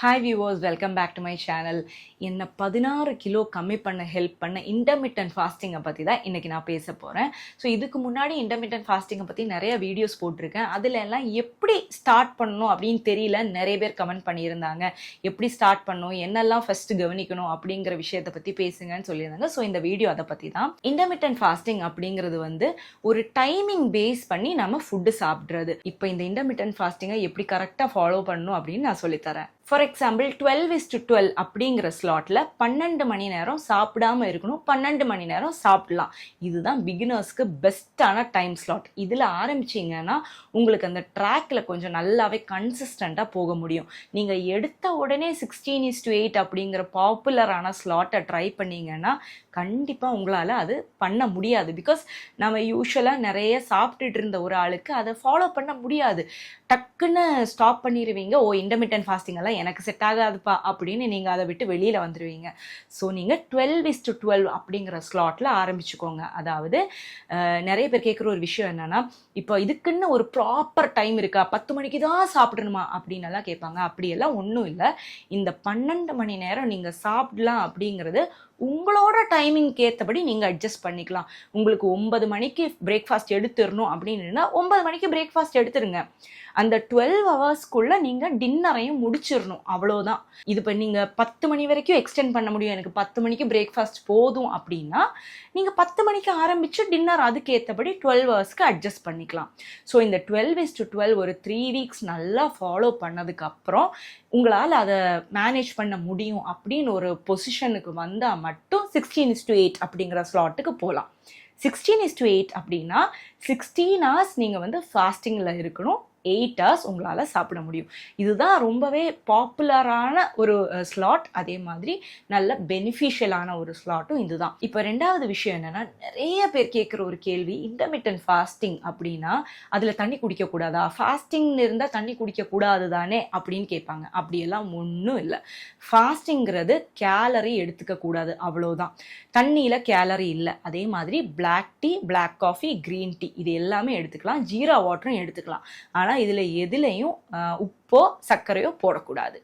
Hi viewers, welcome back to my channel. என்னை 16 kilo கம்மி பண்ண ஹெல்ப் பண்ண இன்டர்மிட்டன்ட் ஃபாஸ்டிங்கை பற்றி தான் இன்றைக்கி நான் பேச போகிறேன். ஸோ இதுக்கு முன்னாடி இன்டர்மிட்டன்ட் ஃபாஸ்டிங்கை பற்றி நிறைய வீடியோஸ் போட்டிருக்கேன். அதில் எல்லாம் எப்படி ஸ்டார்ட் பண்ணணும் அப்படின்னு தெரியல நிறைய பேர் கமெண்ட் பண்ணியிருந்தாங்க. எப்படி ஸ்டார்ட் பண்ணணும், என்னெல்லாம் ஃபஸ்ட்டு கவனிக்கணும் அப்படிங்கிற விஷயத்தை பற்றி பேசுங்கன்னு சொல்லியிருந்தாங்க. ஸோ இந்த வீடியோ அதை பற்றி தான். இன்டர்மிட்டன்ட் ஃபாஸ்டிங் அப்படிங்கிறது ஒரு டைமிங் பேஸ் பண்ணி நம்ம ஃபுட்டு சாப்பிட்றது. இப்போ இந்த இன்டர்மிட்டன்ட் ஃபாஸ்டிங்கை எப்படி கரெக்டாக ஃபாலோ பண்ணணும் அப்படின்னு நான் சொல்லித்தரேன். ஃபார் எக்ஸாம்பிள் 12:12 அப்படிங்கிற ஸ்லாட்டில் 12 மணி நேரம் சாப்பிடாம இருக்கணும், 12 மணி நேரம் சாப்பிடலாம். இதுதான் பிகினர்ஸ்க்கு பெஸ்ட்டான டைம் ஸ்லாட். இதில் ஆரம்பிச்சிங்கன்னா உங்களுக்கு அந்த ட்ராக்கில் கொஞ்சம் நல்லாவே கன்சிஸ்டண்ட்டாக போக முடியும். நீங்கள் எடுத்த உடனே 16:8 அப்படிங்கிற பாப்புலரான ஸ்லாட்டை ட்ரை பண்ணிங்கன்னா கண்டிப்பாக உங்களால் அது பண்ண முடியாது. பிகாஸ் நம்ம யூஸ்வலாக நிறைய சாப்பிட்டுட்டு இருந்த ஒரு ஆளுக்கு அதை ஃபாலோ பண்ண முடியாது. டக்குன்னு ஸ்டாப் பண்ணிடுவீங்க. இன்டர்மிட்டன்ட் ஃபாஸ்டிங் எல்லாம் எனக்கு செட் ஆகாதுப்பா அப்படின்னு நீங்கள் அதை விட்டு வெளியில் வந்துடுவீங்க. ஸோ நீங்கள் 12:12 அப்படிங்கிற ஸ்லாட்டில் ஆரம்பிச்சுக்கோங்க. அதாவது நிறைய பேர் கேட்குற ஒரு விஷயம் என்னென்னா, இப்போ இதுக்குன்னு ஒரு ப்ராப்பர் டைம் இருக்கா, 10 மணிக்கு தான் சாப்பிடணுமா அப்படின்னு எல்லாம் கேட்பாங்க. அப்படியெல்லாம் ஒன்றும் இல்லை. இந்த 12 மணி நேரம் நீங்கள் சாப்பிடலாம் அப்படிங்கிறது உங்களோட டைமிங்க்கு ஏற்றபடி நீங்கள் அட்ஜஸ்ட் பண்ணிக்கலாம். உங்களுக்கு 9 மணிக்கு பிரேக்ஃபாஸ்ட் எடுத்துடணும் அப்படின்னா 9 மணிக்கு பிரேக்ஃபாஸ்ட் எடுத்துருங்க. அந்த 12 ஹவர்ஸ்க்குள்ளே நீங்கள் டின்னரையும் முடிச்சிடணும், அவ்வளோதான். இது இப்போ நீங்கள் 10 மணி வரைக்கும் எக்ஸ்டெண்ட் பண்ண முடியும். எனக்கு 10 மணிக்கு பிரேக்ஃபாஸ்ட் போதும் அப்படின்னா நீங்கள் 10 மணிக்கு ஆரம்பித்து டின்னர் அதுக்கு ஏற்றபடி 12 ஹவர்ஸ்க்கு அட்ஜஸ்ட் பண்ணிக்கலாம். ஸோ இந்த 12:12 ஒரு 3 வீக்ஸ் நல்லா ஃபாலோ பண்ணதுக்கப்புறம் உங்களால் அதை மேனேஜ் பண்ண முடியும் அப்படின்னு ஒரு பொசிஷனுக்கு வந்தால் மட்டும் 16:8 அப்படிங்கிற ஸ்லாட்டுக்கு போகலாம். 16:8 அப்படின்னா 16 ஹவர்ஸ் நீங்கள் ஃபாஸ்டிங்கில் இருக்கணும், 8 ஹவர்ஸ் உங்களால் சாப்பிட முடியும். இதுதான் ரொம்பவே பாப்புலரான ஒரு ஸ்லாட். அதே மாதிரி நல்ல பெனிஃபிஷியலான ஒரு ஸ்லாட்டும் இதுதான். இப்போ ரெண்டாவது விஷயம் என்னென்னா, நிறைய பேர் கேட்குற ஒரு கேள்வி, இன்டர்மிட்டன்ட் ஃபாஸ்டிங் அப்படின்னா அதில் தண்ணி குடிக்கக்கூடாதா, ஃபாஸ்டிங்னு இருந்தால் தண்ணி குடிக்கக்கூடாது தானே அப்படின்னு கேட்பாங்க. அப்படியெல்லாம் ஒன்றும் இல்லை. ஃபாஸ்டிங்கிறது கேலரி எடுத்துக்கக்கூடாது, அவ்வளோதான். தண்ணியில் கேலரி இல்லை. அதே மாதிரி black tea, black coffee, green tea இது எல்லாமே எடுத்துக்கலாம். ஜீரா வாட்டரும் எடுத்துக்கலாம். ஆனால் இதில் எதுலேயும் உப்போ சர்க்கரையோ போடக்கூடாது,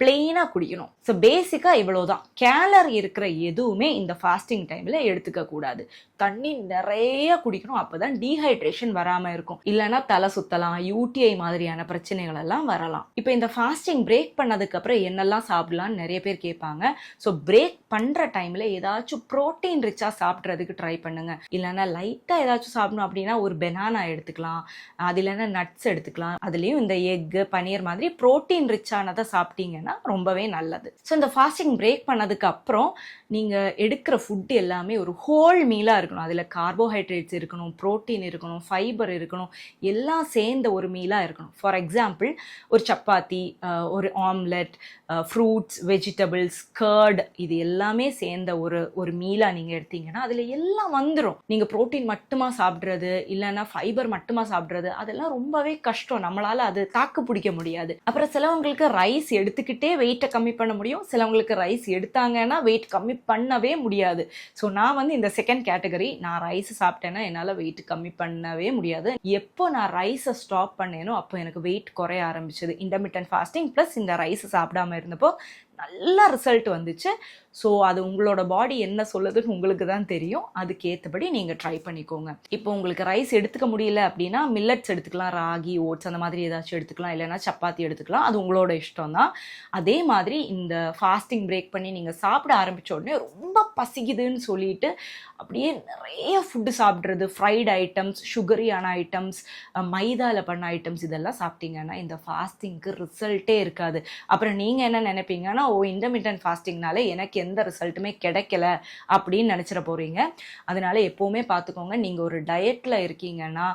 பிளெயினாக குடிக்கணும். ஸோ பேசிக்காக இவ்வளோதான். கேலரி இருக்கிற எதுவுமே இந்த ஃபாஸ்டிங் டைமில் எடுத்துக்க கூடாது. தண்ணி நிறைய குடிக்கணும், அப்போ தான் டீஹைட்ரேஷன் வராமல் இருக்கும். இல்லைன்னா தலை சுத்தலாம், யூடிஐ மாதிரியான பிரச்சனைகள் எல்லாம் வரலாம். இப்போ இந்த ஃபாஸ்டிங் பிரேக் பண்ணதுக்கப்புறம் என்னெல்லாம் சாப்பிடலான்னு நிறைய பேர் கேட்பாங்க. ஸோ பிரேக் பண்ணுற டைமில் ஏதாச்சும் ப்ரோட்டீன் ரிச்சாக சாப்பிட்றதுக்கு ட்ரை பண்ணுங்க. இல்லைன்னா லைட்டாக ஏதாச்சும் சாப்பிடணும் அப்படின்னா ஒரு பெனானா எடுத்துக்கலாம், அது இல்லைன்னா நட்ஸ் எடுத்துக்கலாம். அதுலேயும் இந்த எக்கு, பனீர் மாதிரி ப்ரோட்டீன் ரிச்சானதை சாப்பிட்டீங்கன்னா ரொம்பவே நல்லது. ஸோ இந்த ஃபாஸ்டிங் பிரேக் பண்ணதுக்கு அப்புறம் நீங்கள் எடுக்கிற ஃபுட்டு எல்லாமே ஒரு ஹோல் மீலாக இருக்கணும். அதில் கார்போஹைட்ரேட்ஸ் இருக்கணும், ப்ரோட்டீன் இருக்கணும், ஃபைபர் இருக்கணும், எல்லாம் சேர்ந்த ஒரு மீலாக இருக்கணும். ஃபார் எக்ஸாம்பிள் ஒரு சப்பாத்தி, ஒரு ஆம்லெட், ஃப்ரூட்ஸ், வெஜிடபிள்ஸ், கர்ட் இது எல்லாமே சேர்ந்த ஒரு மீலாக நீங்கள் எடுத்தீங்கன்னா அதில் எல்லாம் வந்துடும். நீங்கள் ப்ரோட்டீன் மட்டுமா சாப்பிட்றது இல்லைன்னா ஃபைபர் மட்டுமா சாப்பிட்றது அதெல்லாம் ரொம்பவே கஷ்டம். நம்மளால் அது தாக்கு பிடிக்க முடியாது. அப்புறம் சிலவங்களுக்கு ரைஸ் எடுத்துக்கிட்டே வெயிட்டை கம்மி பண்ண முடியும், சிலவங்களுக்கு ரைஸ் எடுத்தாங்கன்னா வெயிட் கம்மி பண்ணவே முடியாது. ஸோ நான் இந்த செகண்ட் கேட்டகரி. நான் ரைஸ் சாப்பிட்டேன்னா என்னால் வெயிட் கம்மி பண்ணவே முடியாது. எப்போ நான் ரைஸை ஸ்டாப் பண்ணேனோ அப்போ எனக்கு வெயிட் குறைய ஆரம்பிச்சது. இன்டர்மிட்டன்ட் ஃபாஸ்டிங் ப்ளஸ் இந்த ரைஸ் சாப்பிடாம இருந்தப்போ நல்ல ரிசல்ட் வந்துச்சு. ஸோ அது உங்களோட பாடி என்ன சொல்லுதுன்னு உங்களுக்கு தான் தெரியும். அதுக்கேற்றபடி நீங்கள் ட்ரை பண்ணிக்கோங்க. இப்போ உங்களுக்கு ரைஸ் எடுத்துக்க முடியல அப்படின்னா மில்லட்ஸ் எடுத்துக்கலாம், ராகி, ஓட்ஸ் அந்த மாதிரி ஏதாச்சும் எடுத்துக்கலாம், இல்லைன்னா சப்பாத்தி எடுத்துக்கலாம். அது உங்களோட இஷ்டம் தான். அதே மாதிரி இந்த ஃபாஸ்டிங் பிரேக் பண்ணி நீங்கள் சாப்பிட ஆரம்பித்த உடனே ரொம்ப பசிக்குதுன்னு சொல்லிட்டு அப்படியே நிறைய ஃபுட்டு சாப்பிட்றது, ஃப்ரைட் ஐட்டம்ஸ், சுகரியான ஐட்டம்ஸ், மைதாவில் பண்ண ஐட்டம்ஸ் இதெல்லாம் சாப்பிட்டீங்கன்னா இந்த ஃபாஸ்டிங்க்கு ரிசல்ட்டே இருக்காது. அப்புறம் நீங்கள் என்ன நினைப்பீங்கன்னா, இன்டர்மிட்டன்ட் ஃபாஸ்டிங்னால எனக்கு எந்த ரிசல்ட்டுமே கிடைக்கல அப்படின்னு நினச்சிட போகிறீங்க. அதனால எப்போவுமே பார்த்துக்கோங்க, நீங்கள் ஒரு டயட்டில் இருக்கீங்கன்னா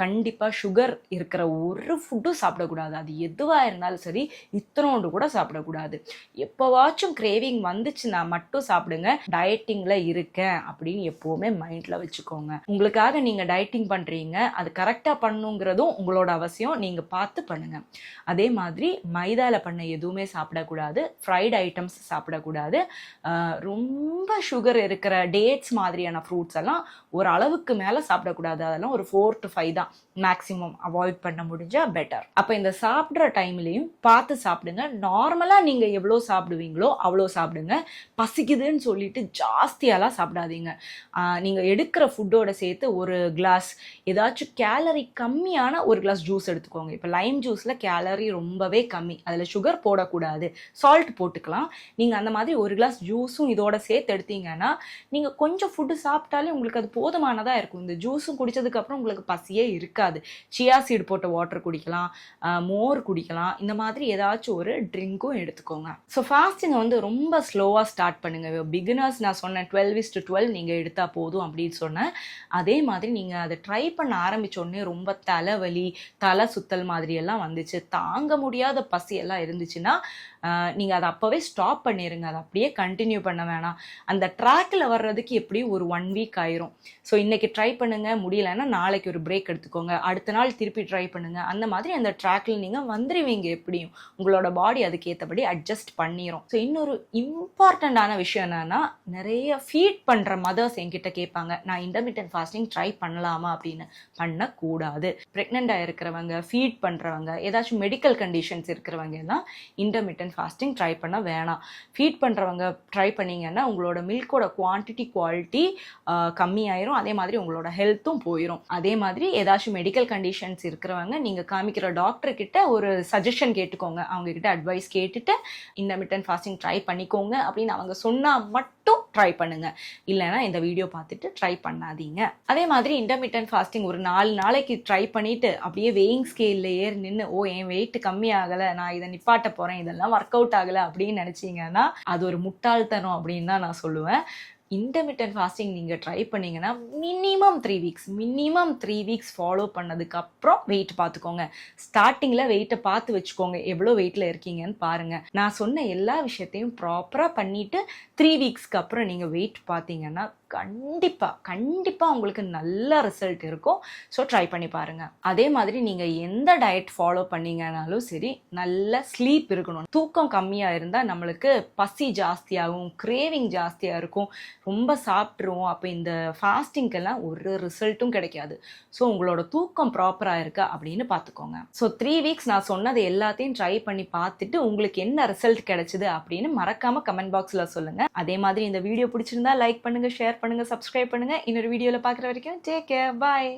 கண்டிப்பாக சுகர் இருக்கிற ஒரு ஃபுட்டும் சாப்பிடக்கூடாது. அது எதுவாக இருந்தாலும் சரி, இத்தனோண்டு கூட சாப்பிடக்கூடாது. எப்போவாச்சும் கிரேவிங் வந்துச்சுன்னா மட்டும் சாப்பிடுங்க. டயட்டிங்கில் இருக்கேன் அப்படின்னு எப்போவுமே மைண்டில் வச்சுக்கோங்க. உங்களுக்காக நீங்கள் டயட்டிங் பண்ணுறீங்க, அது கரெக்டாக பண்ணுங்கிறதும் உங்களோட அவசியம். நீங்கள் பார்த்து பண்ணுங்கள். அதே மாதிரி மைதாவில் பண்ண எதுவுமே சாப்பிடக்கூடாது, ஃப்ரைட் ஐட்டம்ஸ் சாப்பிடக்கூடாது. ரொம்ப சுகர் இருக்கிற டேட்ஸ் மாதிரியான ஃப்ரூட்ஸ் எல்லாம் ஒரு அளவுக்கு மேலே சாப்பிடக்கூடாது. அதெல்லாம் ஒரு 4 to 5 தான். மேக்ஸிமம் அவாய்ட் பண்ண முடிஞ்சா பெட்டர். அப்போ இந்த சாப்பிட்ற டைம்லையும் பார்த்து சாப்பிடுங்க. நார்மலாக நீங்கள் எவ்வளோ சாப்பிடுவீங்களோ அவ்வளோ சாப்பிடுங்க. பசிக்குதுன்னு சொல்லிட்டு ஜாஸ்தியாலாம் சாப்பிடாதீங்க. நீங்கள் எடுக்கிற ஃபுட்டோட சேர்த்து ஒரு கிளாஸ் ஏதாச்சும் கேலரி கம்மியான ஒரு கிளாஸ் ஜூஸ் எடுத்துக்கோங்க. இப்போ லைம் ஜூஸில் கேலரி ரொம்பவே கம்மி, அதில் சுகர் போடக்கூடாது, சால்ட் போட்டுக்கலாம். நீங்கள் அந்த மாதிரி ஒரு கிளாஸ் ஜூஸும் இதோட சேர்த்து எடுத்தீங்கன்னா நீங்கள் கொஞ்சம் ஃபுட்டு சாப்பிட்டாலே உங்களுக்கு அது போதுமானதாக இருக்கும். இந்த ஜூஸும் குடித்ததுக்கப்புறம் உங்களுக்கு பசியே இருக்காது. சியா சீடு போட்ட வாட்டர் குடிக்கலாம், மோர் குடிக்கலாம், இந்த மாதிரி ஏதாச்சும் ஒரு ட்ரிங்க்கும் எடுத்துக்கோங்க. ஸோ ஃபாஸ்டிங்கை வந்து ரொம்ப ஸ்லோவாக ஸ்டார்ட் பண்ணுங்க. பிகினர்ஸ் நான் சொன்னேன் 12:12 நீங்கள் எடுத்தால் போதும் அப்படின்னு சொன்னேன். அதே மாதிரி நீங்கள் அதை ட்ரை பண்ண ஆரம்பித்தோடனே ரொம்ப தலைவலி, தலை சுத்தல் மாதிரி எல்லாம் வந்துச்சு, தாங்க முடியாத பசி எல்லாம் இருந்துச்சுன்னா நீங்கள் அதை அப்போவே ஸ்டாப் பண்ணிடுங்க. அதை அப்படியே கண்டினியூ பண்ண வேணாம். அந்த ட்ராக்கில் வர்றதுக்கு எப்படியும் ஒரு 1 வீக் ஆயிரும். ஸோ இன்றைக்கி ட்ரை பண்ணுங்கள், முடியலைன்னா நாளைக்கு ஒரு பிரேக் எடுத்துக்கோங்க, அடுத்த நாள் திருப்பி ட்ரை பண்ணுங்கள். அந்த மாதிரி அந்த ட்ராக்கில் நீங்கள் வந்துடுவீங்க. எப்படியும் உங்களோட பாடி அதுக்கேற்றபடி அட்ஜஸ்ட் பண்ணிடும். ஸோ இன்னொரு இம்பார்ட்டண்ட்டான விஷயம் என்னென்னா, நிறைய ஃபீட் பண்ணுற மதர்ஸ் என்கிட்ட கேட்பாங்க, நான் இன்டர்மிட்டன்ட் ஃபாஸ்டிங் ட்ரை பண்ணலாமா அப்படின்னு. பண்ணக்கூடாது. ப்ரெக்னெண்ட்டாக இருக்கிறவங்க, ஃபீட் பண்ணுறவங்க, ஏதாச்சும் மெடிக்கல் கண்டிஷன்ஸ் இருக்கிறவங்க எல்லாம் இன்டர்மிட்டன்ட் ஃபாஸ்டிங் ட்ரை பண்ண வேணாம். ஃபீட் பண்ணுறவங்க ட்ரை பண்ணிங்கன்னா உங்களோட மில்கோட குவாலிட்டி கம்மியாயிரும். அதே மாதிரி உங்களோட ஹெல்த்தும் போயிடும். அதே மாதிரி ஏதாச்சும் மெடிக்கல் கண்டிஷன்ஸ் இருக்கிறவங்க நீங்கள் காமிக்கிற டாக்டர் கிட்ட ஒரு சஜஷன் கேட்டுக்கோங்க. அவங்க கிட்ட அட்வைஸ் கேட்டுட்டு இன்டர்மிட்டன்ட் ஃபாஸ்டிங் ட்ரை பண்ணிக்கோங்க அப்படின்னு அவங்க சொன்னால் மட்டும் ட்ரை பண்ணுங்க. இல்லைன்னா இந்த வீடியோ பார்த்துட்டு ட்ரை பண்ணாதீங்க. அதே மாதிரி இன்டர்மிட்டன்ட் ஃபாஸ்டிங் ஒரு 4 நாளைக்கு ட்ரை பண்ணிட்டு அப்படியே வெயிங் ஸ்கேலில் ஏறி நின்று என் வெயிட் கம்மி ஆகலை, நான் இதை நிப்பாட்ட போகிறேன், இதெல்லாம் ஒர்க் அவுட் ஆகலை அப்படின்னு நினச்சிங்கன்னா அது ஒரு முட்டாள்தனம் அப்படின்னு தான் நான் சொல்லுவேன். இன்டர்மிட்டன்ட் ஃபாஸ்டிங் நீங்கள் ட்ரை பண்ணிங்கன்னா மினிமம் 3 வீக்ஸ் ஃபாலோ பண்ணதுக்கப்புறம் வெயிட் பார்த்துக்கோங்க. ஸ்டார்டிங்கில் வெயிட்டை பார்த்து வச்சுக்கோங்க, எவ்வளோ வெயிட்டில் இருக்கீங்கன்னு பாருங்கள். நான் சொன்ன எல்லா விஷயத்தையும் ப்ராப்பராக பண்ணிவிட்டு 3 வீக்ஸ்க்கு அப்புறம் நீங்கள் வெயிட் பார்த்தீங்கன்னா கண்டிப்பாக உங்களுக்கு நல்ல ரிசல்ட் இருக்கும். ஸோ ட்ரை பண்ணி பாருங்கள். அதே மாதிரி நீங்கள் எந்த டயட் ஃபாலோ பண்ணீங்கன்னாலும் சரி, நல்ல ஸ்லீப் இருக்கணும். தூக்கம் கம்மியாக இருந்தால் நம்மளுக்கு பசி ஜாஸ்தியாகும், கிரேவிங் ஜாஸ்தியாக இருக்கும், ரொம்ப சாப்பிட்ருவோம். அப்போ இந்த ஃபாஸ்டிங்க்கெல்லாம் ஒரு ரிசல்ட்டும் கிடைக்காது. ஸோ உங்களோட தூக்கம் ப்ராப்பராக இருக்கா அப்படின்னு பார்த்துக்கோங்க. ஸோ 3 வீக்ஸ் நான் சொன்னது எல்லாத்தையும் ட்ரை பண்ணி பார்த்துட்டு உங்களுக்கு என்ன ரிசல்ட் கிடைச்சிது அப்படின்னு மறக்காமல் கமெண்ட் பாக்ஸில் சொல்லுங்கள். அதே மாதிரி இந்த வீடியோ பிடிச்சிருந்தா லைக் பண்ணுங்கள், ஷேர் பண்ணுங்கள், சப்ஸ்கிரைப் பண்ணுங்கள். இன்னொரு வீடியோவில் பார்க்குற வரைக்கும் டேக் கேர், பாய்.